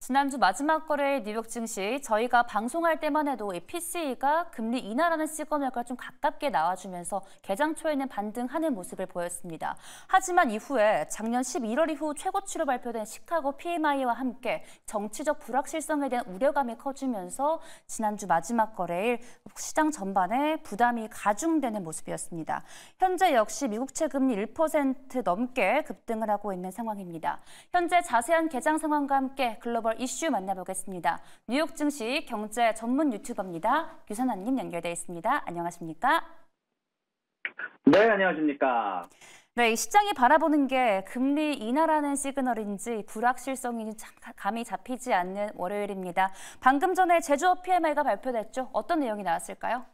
지난주 마지막 거래일 뉴욕 증시 저희가 방송할 때만 해도 이 PCE가 금리 인하라는 시그널과 좀 가깝게 나와주면서 개장 초에는 반등하는 모습을 보였습니다. 하지만 이후에 작년 11월 이후 최고치로 발표된 시카고 PMI와 함께 정치적 불확실성에 대한 우려감이 커지면서 지난주 마지막 거래일 시장 전반에 부담이 가중되는 모습이었습니다. 현재 역시 미국채 금리 1% 넘게 급등을 하고 있는 상황입니다. 현재 자세한 개장 상황과 함께 글로벌 이슈 만나보겠습니다. 뉴욕 증시 경제 전문 유튜버입니다. 유선아님 연결돼 있습니다. 안녕하십니까? 네, 안녕하십니까? 네, 이 시장이 바라보는 게 금리 인하라는 시그널인지 불확실성이 참 감이 잡히지 않는 월요일입니다. 방금 전에 제조업 PMI가 발표됐죠. 어떤 내용이 나왔을까요?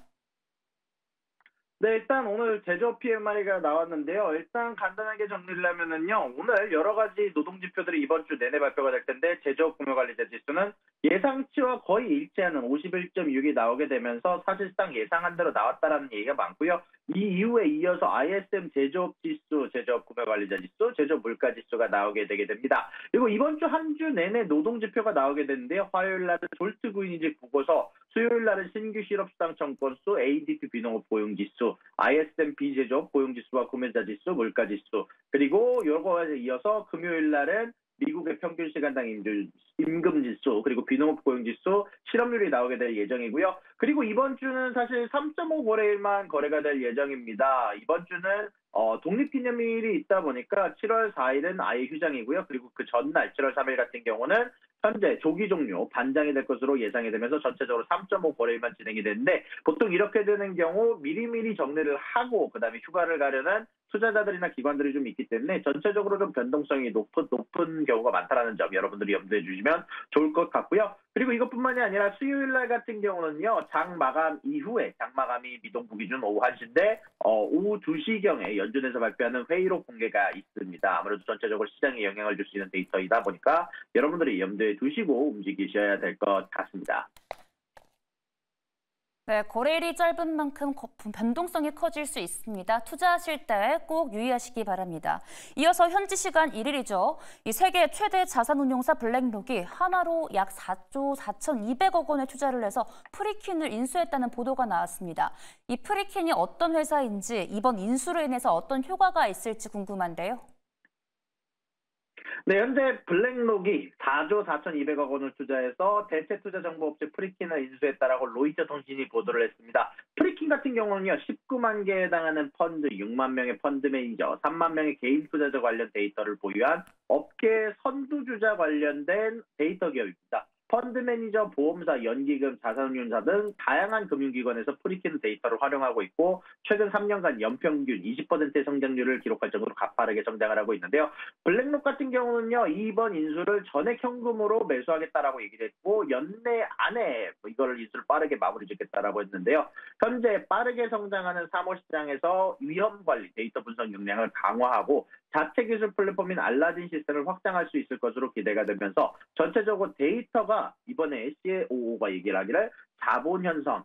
네, 일단 오늘 제조업 PMI가 나왔는데요. 일단 간단하게 정리를 하면은요. 오늘 여러 가지 노동 지표들이 이번 주 내내 발표가 될 텐데 제조업 구매관리자 지수는 예상치와 거의 일치하는 51.6이 나오게 되면서 사실상 예상한 대로 나왔다라는 얘기가 많고요. 이 이후에 이어서 ISM 제조업 지수, 제조업 구매관리자 지수, 제조업 물가 지수가 나오게 되게 됩니다. 그리고 이번 주 한 주 내내 노동 지표가 나오게 되는데요. 화요일 날은 졸트 구인이직 보고서, 수요일 날은 신규 실업수당 청건수, ADP 비농업 고용지수, ISM 비제조업 고용지수와 구매자 지수, 물가 지수, 그리고 요거에 이어서 금요일 날은 미국의 평균 시간당 임금 지수, 그리고 비농업 고용 지수, 실업률이 나오게 될 예정이고요. 그리고 이번 주는 사실 3.5 거래일만 거래가 될 예정입니다. 이번 주는 독립기념일이 있다 보니까 7월 4일은 아예 휴장이고요. 그리고 그 전날 7월 3일 같은 경우는 현재 조기 종료 반장이 될 것으로 예상이 되면서 전체적으로 3.5 거래일만 진행이 되는데, 보통 이렇게 되는 경우 미리미리 정리를 하고 그다음에 휴가를 가려는 투자자들이나 기관들이 좀 있기 때문에 전체적으로 좀 변동성이 높은 경우가 많다는 점 여러분들이 염두해 주시면 좋을 것 같고요. 그리고 이것뿐만이 아니라 수요일 날 같은 경우는요. 장 마감 이후에, 장 마감이 미동부 기준 오후 1시인데 오후 2시경에 연준에서 발표하는 회의록 공개가 있습니다. 아무래도 전체적으로 시장에 영향을 줄 수 있는 데이터이다 보니까 여러분들이 염두에 두시고 움직이셔야 될 것 같습니다. 네, 거래일이 짧은 만큼 변동성이 커질 수 있습니다. 투자하실 때 꼭 유의하시기 바랍니다. 이어서 현지 시간 1일이죠. 이 세계 최대 자산운용사 블랙록이 하나로 약 4조 4,200억 원의 투자를 해서 프리킨을 인수했다는 보도가 나왔습니다. 이 프리킨이 어떤 회사인지, 이번 인수로 인해서 어떤 효과가 있을지 궁금한데요. 네, 현재 블랙록이 4조 4,200억 원을 투자해서 대체 투자 정보업체 프리킨을 인수했다라고 로이터 통신이 보도를 했습니다. 프리킨 같은 경우는요, 19만 개에 해당하는 펀드, 6만 명의 펀드 매니저, 3만 명의 개인 투자자 관련 데이터를 보유한 업계 선두주자 관련된 데이터 기업입니다. 펀드 매니저, 보험사, 연기금, 자산운용사 등 다양한 금융기관에서 프리킨 데이터를 활용하고 있고, 최근 3년간 연평균 20%의 성장률을 기록할 정도로 가파르게 성장을 하고 있는데요. 블랙록 같은 경우는요, 이번 인수를 전액 현금으로 매수하겠다라고 얘기를 했고, 연내 안에 이걸 인수를 빠르게 마무리 짓겠다라고 했는데요. 현재 빠르게 성장하는 사모시장에서 위험관리, 데이터 분석 역량을 강화하고 자체 기술 플랫폼인 알라딘 시스템을 확장할 수 있을 것으로 기대가 되면서 전체적으로 데이터가 이번에 COO가 얘기를 하기를 자본 형성,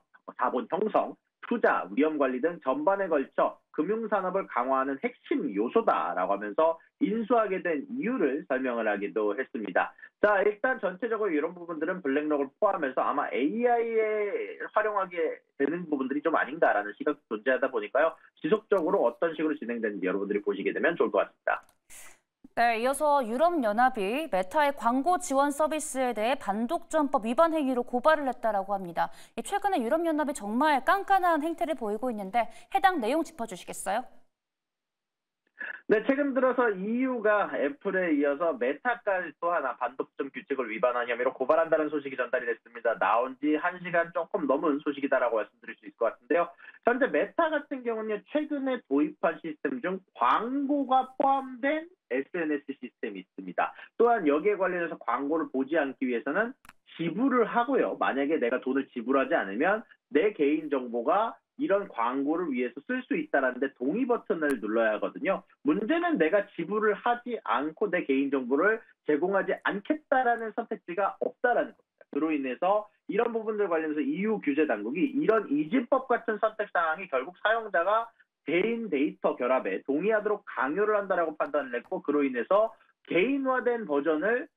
투자, 위험관리 등 전반에 걸쳐 금융산업을 강화하는 핵심 요소다라고 하면서 인수하게 된 이유를 설명을 하기도 했습니다. 자, 일단 전체적으로 이런 부분들은 블랙록을 포함해서 아마 AI에 활용하게 되는 부분들이 좀 아닌가라는 시각도 존재하다 보니까요. 지속적으로 어떤 식으로 진행되는지 여러분들이 보시게 되면 좋을 것 같습니다. 네, 이어서 유럽연합이 메타의 광고 지원 서비스에 대해 반독점법 위반 행위로 고발을 했다라고 합니다. 최근에 유럽연합이 정말 깐깐한 행태를 보이고 있는데 해당 내용 짚어주시겠어요? 네, 최근 들어서 EU가 애플에 이어서 메타까지 또 하나 반독점 규칙을 위반한 혐의로 고발한다는 소식이 전달이 됐습니다. 나온 지 1시간 조금 넘은 소식이다라고 말씀드릴 수 있을 것 같은데요. 현재 메타 같은 경우는 최근에 도입한 시스템 중 광고가 포함된 SNS 시스템이 있습니다. 또한 여기에 관련해서 광고를 보지 않기 위해서는 지불을 하고요. 만약에 내가 돈을 지불하지 않으면 내 개인정보가 이런 광고를 위해서 쓸 수 있다는데 동의 버튼을 눌러야 하거든요. 문제는 내가 지불을 하지 않고 내 개인정보를 제공하지 않겠다라는 선택지가 없다라는 겁니다. 그로 인해서 이런 부분들 관련해서 EU 규제 당국이 이런 이진법 같은 선택 상황이 결국 사용자가 개인 데이터 결합에 동의하도록 강요를 한다라고 판단을 했고, 그로 인해서 개인화된 버전을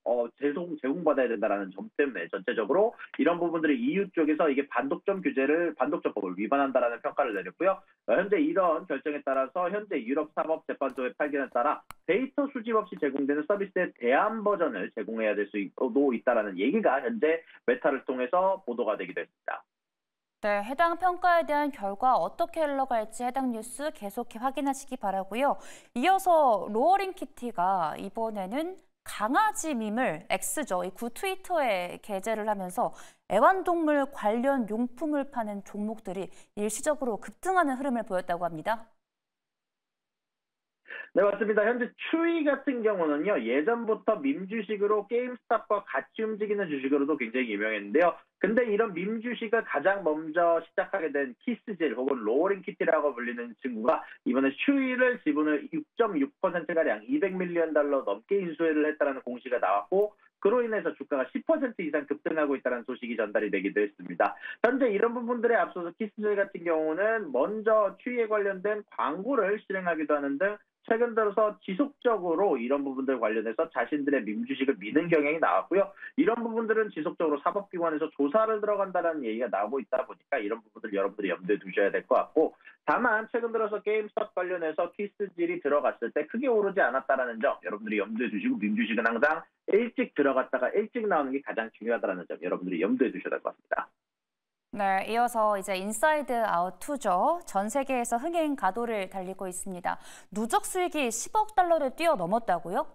제공받아야 된다는 점 때문에 전체적으로 이런 부분들이 EU 쪽에서 이게 반독점법을 위반한다라는 평가를 내렸고요. 현재 이런 결정에 따라서 현재 유럽 사법재판소의 판결에 따라 데이터 수집 없이 제공되는 서비스의 대안 버전을 제공해야 될 수도 있다라는 얘기가 현재 메타를 통해서 보도가 되기도 했습니다. 네, 해당 평가에 대한 결과 어떻게 흘러갈지 해당 뉴스 계속 확인하시기 바라고요. 이어서 로어링 키티가 이번에는 강아지 밈을 X죠, 이 구 트위터에 게재를 하면서 애완동물 관련 용품을 파는 종목들이 일시적으로 급등하는 흐름을 보였다고 합니다. 네, 맞습니다. 현재 추이 같은 경우는요, 예전부터 밈 주식으로 게임스탑과 같이 움직이는 주식으로도 굉장히 유명했는데요. 근데 이런 밈 주식을 가장 먼저 시작하게 된 키스젤 혹은 로어링 키티라고 불리는 친구가 이번에 추이를 지분을 6.6%가량 200밀리언 달러 넘게 인수를 했다는 공시가 나왔고, 그로 인해서 주가가 10% 이상 급등하고 있다는 소식이 전달이 되기도 했습니다. 현재 이런 부분들에 앞서서 키스젤 같은 경우는 먼저 추이에 관련된 광고를 실행하기도 하는 등 최근 들어서 지속적으로 이런 부분들 관련해서 자신들의 밈 주식을 미는 경향이 나왔고요. 이런 부분들은 지속적으로 사법기관에서 조사를 들어간다는 얘기가 나오고 있다 보니까 이런 부분들 여러분들이 염두에 두셔야 될 것 같고, 다만 최근 들어서 게임스톱 관련해서 키스질이 들어갔을 때 크게 오르지 않았다는 점 여러분들이 염두에 두시고, 밈 주식은 항상 일찍 들어갔다가 일찍 나오는 게 가장 중요하다는 점 여러분들이 염두에 두셔야 될 것 같습니다. 네, 이어서 이제 인사이드 아웃 2죠. 전 세계에서 흥행 가도를 달리고 있습니다. 누적 수익이 10억 달러를 뛰어넘었다고요?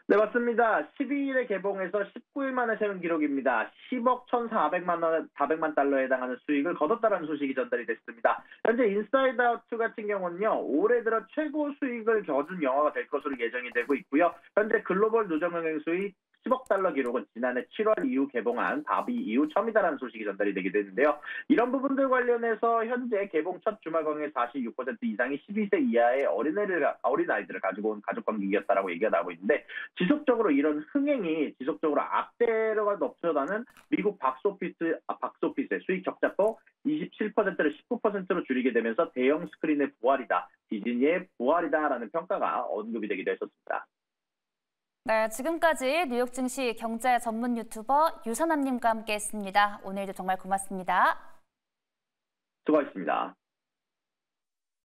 네, 맞습니다. 12일에 개봉해서 19일 만에 세운 기록입니다. 10억 1,400만 달러에 해당하는 수익을 거뒀다는 소식이 전달이 됐습니다. 현재 인사이드 아웃 2 같은 경우는요, 올해 들어 최고 수익을 거둔 영화가 될 것으로 예정이 되고 있고요. 현재 글로벌 누적 영행 수익 10억 달러 기록은 지난해 7월 이후 개봉한 바비 이후 처음이다라는 소식이 전달이 되기도 했는데요. 이런 부분들 관련해서 현재 개봉 첫 주말 관객의 46% 이상이 12세 이하의 어린아이들을 가지고 온 가족 관객이었다라고 얘기가 나오고 있는데, 지속적으로 이런 흥행이 지속적으로 악재가 넘쳐나는 미국 박스오피스의 수익 적자폭 27%를 19%로 줄이게 되면서 대형 스크린의 부활이다, 디즈니의 부활이다라는 평가가 언급이 되기도 했었습니다. 네, 지금까지 뉴욕 증시 경제 전문 유튜버 유선남님과 함께했습니다. 오늘도 정말 고맙습니다. 수고하셨습니다.